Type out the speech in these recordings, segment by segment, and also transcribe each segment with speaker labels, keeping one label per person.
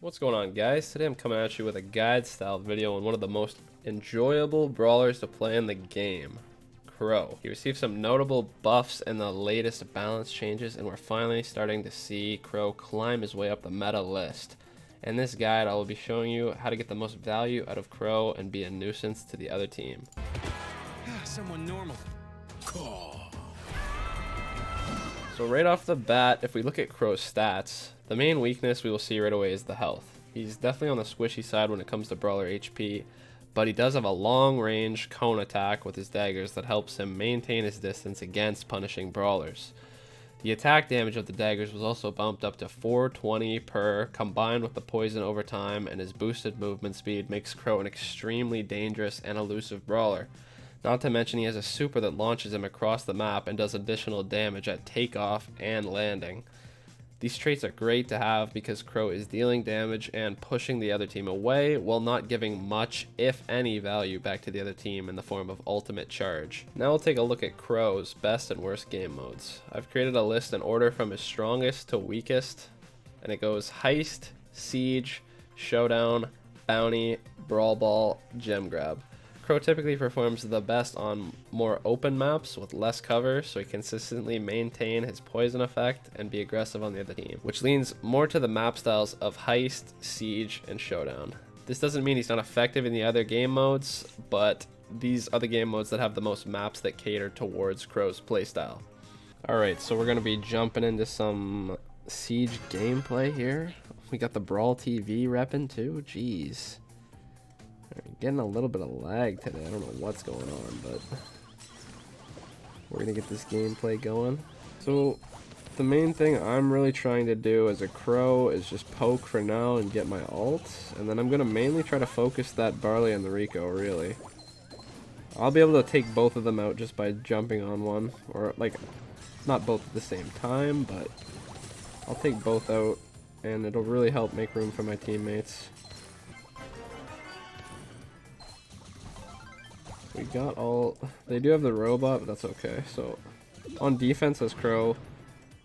Speaker 1: What's going on, guys? Today I'm coming at you with a guide style video on one of the most enjoyable brawlers to play in the game, Crow. He received some notable buffs in the latest balance changes, and we're finally starting to see Crow climb his way up the meta list. In this guide I will be showing you how to get the most value out of Crow and be a nuisance to the other team.
Speaker 2: Someone normal.
Speaker 1: So right off the bat, if we look at Crow's stats, the main weakness we will see right away is the health. He's definitely on the squishy side when it comes to brawler HP, but he does have a long range cone attack with his daggers that helps him maintain his distance against punishing brawlers. The attack damage of the daggers was also bumped up to 420 per, combined with the poison over time, and his boosted movement speed makes Crow an extremely dangerous and elusive brawler. Not to mention he has a super that launches him across the map and does additional damage at takeoff and landing. These traits are great to have because Crow is dealing damage and pushing the other team away while not giving much, if any, value back to the other team in the form of ultimate charge. Now we'll take a look at Crow's best and worst game modes. I've created a list in order from his strongest to weakest, and it goes Heist, Siege, Showdown, Bounty, Brawl Ball, Gem Grab. Crow typically performs the best on more open maps with less cover, so he consistently maintain his poison effect and be aggressive on the other team, which leans more to the map styles of Heist, Siege, and Showdown. This doesn't mean he's not effective in the other game modes, but these are the game modes that have the most maps that cater towards Crow's playstyle. Alright, so we're going to be jumping into some Siege gameplay here. We got the Brawl TV repping too, jeez. Getting a little bit of lag today. I don't know what's going on, but we're gonna get this gameplay going. So the main thing I'm really trying to do as a Crow is just poke for now and get my ult, and then I'm gonna mainly try to focus that Barley and the Rico. Really, I'll be able to take both of them out just by jumping on one, or like not both at the same time, but I'll take both out and it'll really help make room for my teammates. We got all... They do have the robot, but that's okay. So, on defense as Crow,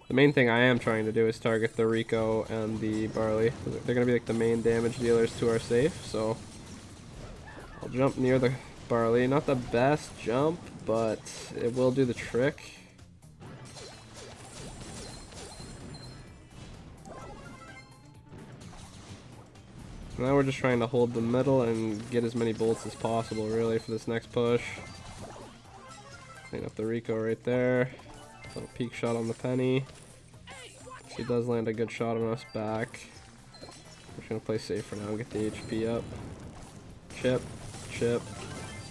Speaker 1: the main thing I am trying to do is target the Rico and the Barley. They're going to be like the main damage dealers to our safe, so I'll jump near the Barley. Not the best jump, but it will do the trick. Now we're just trying to hold the middle and get as many bullets as possible, really, for this next push. Clean up the Rico right there. Little peek shot on the Penny. She does land a good shot on us back. We're just gonna play safe for now and get the HP up. Chip, chip.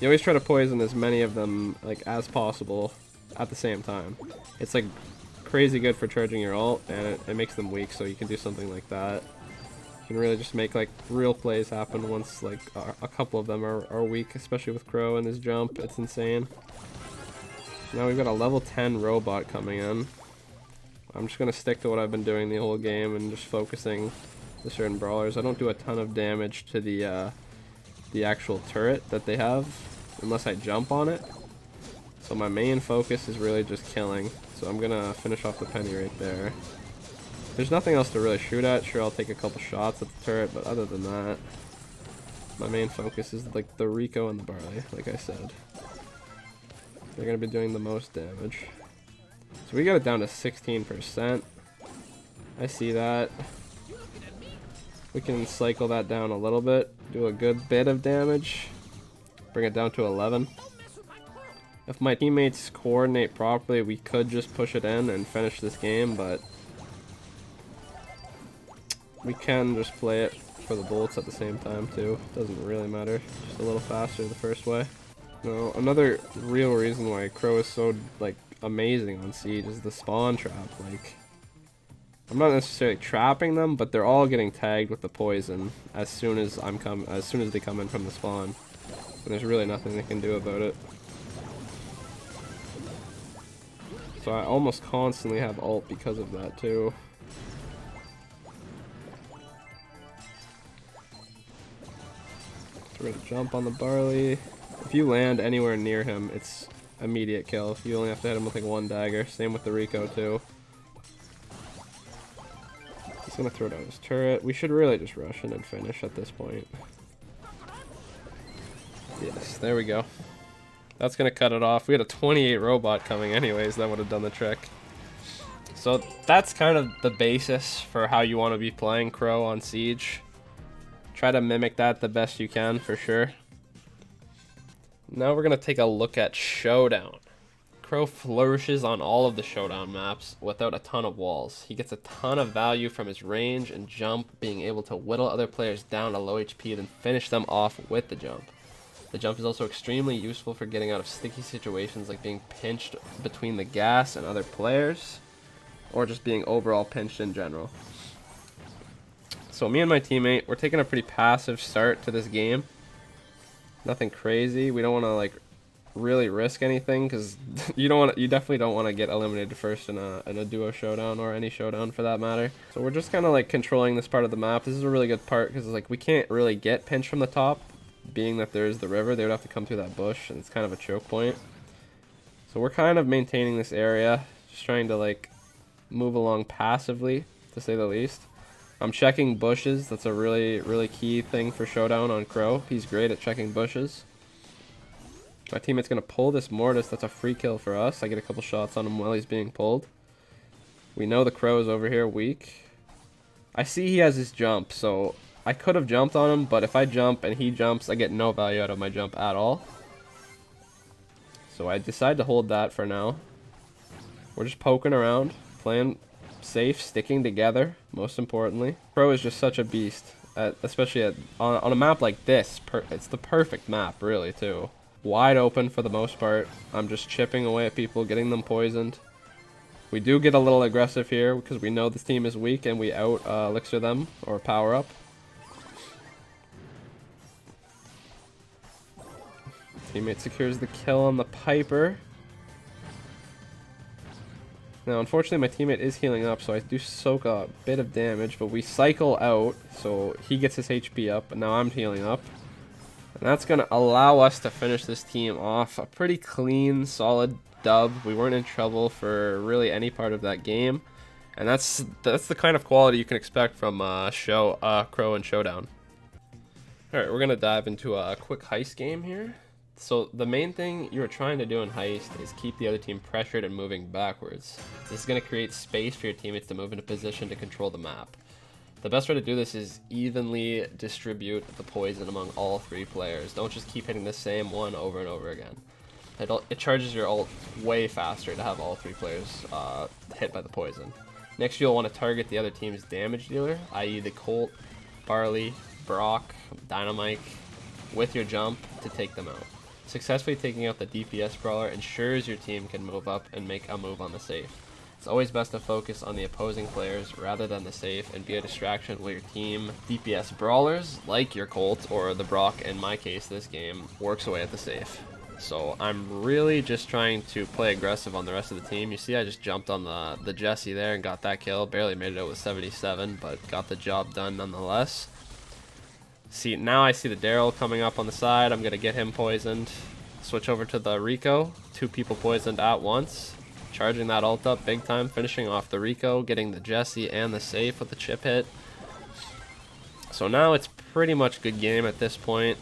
Speaker 1: You always try to poison as many of them like as possible at the same time. It's like crazy good for charging your ult, and it makes them weak, so you can do something like that. Can really just make like real plays happen once like a couple of them are weak, especially with Crow and his jump. It's insane. Now we've got a level 10 robot coming in. I'm just gonna stick to what I've been doing the whole game and just focusing the certain brawlers. I don't do a ton of damage to the actual turret that they have unless I jump on it. So my main focus is really just killing. So I'm gonna finish off the Penny right there. There's nothing else to really shoot at. Sure, I'll take a couple shots at the turret, but other than that, my main focus is like the Rico and the Barley, like I said. They're going to be doing the most damage. So we got it down to 16%. I see that. We can cycle that down a little bit, do a good bit of damage, bring it down to 11. If my teammates coordinate properly, we could just push it in and finish this game, but we can just play it for the bullets at the same time too. Doesn't really matter. Just a little faster the first way. No, another real reason why Crow is so like amazing on Siege is the spawn trap. Like, I'm not necessarily trapping them, but they're all getting tagged with the poison as soon as they come in from the spawn. And there's really nothing they can do about it. So I almost constantly have ult because of that too. We're gonna jump on the Barley. If you land anywhere near him, it's immediate kill. You only have to hit him with like one dagger. Same with the Rico too. He's gonna throw down his turret. We should really just rush in and finish at this point. Yes, there we go. That's gonna cut it off. We had a 28 robot coming anyways. That would have done the trick. So that's kind of the basis for how you want to be playing Crow on Siege. Try to mimic that the best you can for sure. Now we're gonna take a look at Showdown. Crow flourishes on all of the Showdown maps without a ton of walls. He gets a ton of value from his range and jump, being able to whittle other players down to low HP, then finish them off with the jump. The jump is also extremely useful for getting out of sticky situations like being pinched between the gas and other players, or just being overall pinched in general. So me and my teammate, we're taking a pretty passive start to this game. Nothing crazy. We don't want to like really risk anything because you definitely don't want to get eliminated first in a duo showdown or any showdown for that matter. So we're just kind of like controlling this part of the map. This is a really good part because like we can't really get pinched from the top, being that there's the river. They would have to come through that bush and it's kind of a choke point. So we're kind of maintaining this area, just trying to like move along passively, to say the least. I'm checking bushes. That's a really key thing for Showdown on Crow. He's great at checking bushes. My teammate's gonna pull this Mortis. That's a free kill for us. I get a couple shots on him while he's being pulled. We know the Crow is over here weak. I see he has his jump, so I could have jumped on him, but if I jump and he jumps, I get no value out of my jump at all. So I decide to hold that for now. We're just poking around, playing safe, sticking together, most importantly. Crow is just such a beast, especially on a map like this. It's the perfect map, really, too. Wide open for the most part. I'm just chipping away at people, getting them poisoned. We do get a little aggressive here because we know this team is weak and we out elixir them or power up. Teammate secures the kill on the Piper. Now, unfortunately, my teammate is healing up, so I do soak a bit of damage, but we cycle out, so he gets his HP up, and now I'm healing up. And that's going to allow us to finish this team off a pretty clean, solid dub. We weren't in trouble for really any part of that game, and that's the kind of quality you can expect from Crow and Showdown. Alright, we're going to dive into a quick heist game here. So the main thing you're trying to do in Heist is keep the other team pressured and moving backwards. This is going to create space for your teammates to move into position to control the map. The best way to do this is evenly distribute the poison among all three players. Don't just keep hitting the same one over and over again. It charges your ult way faster to have all three players hit by the poison. Next, you'll want to target the other team's damage dealer, i.e. the Colt, Barley, Brock, Dynamite, with your jump to take them out. Successfully taking out the DPS brawler ensures your team can move up and make a move on the safe. It's always best to focus on the opposing players rather than the safe and be a distraction while your team DPS brawlers, like your Colt or the Brock in my case this game, works away at the safe. So I'm really just trying to play aggressive on the rest of the team. You see I just jumped on the Jesse there and got that kill. Barely made it out with 77, but got the job done nonetheless. See, now I see the Daryl coming up on the side. I'm going to get him poisoned. Switch over to the Rico. 2 people poisoned at once. Charging that ult up big time. Finishing off the Rico. Getting the Jesse and the safe with the chip hit. So now it's pretty much good game at this point.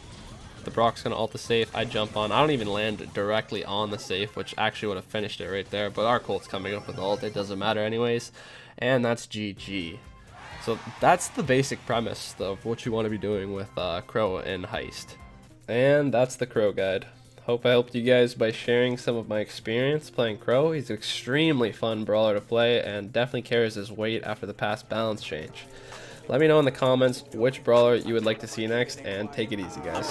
Speaker 1: The Brock's going to ult the safe. I jump on. I don't even land directly on the safe, which actually would have finished it right there. But our Colt's coming up with ult. It doesn't matter anyways. And that's GG. So that's the basic premise of what you want to be doing with Crow in Heist. And that's the Crow guide. Hope I helped you guys by sharing some of my experience playing Crow. He's an extremely fun brawler to play and definitely carries his weight after the past balance change. Let me know in the comments which brawler you would like to see next, and take it easy, guys.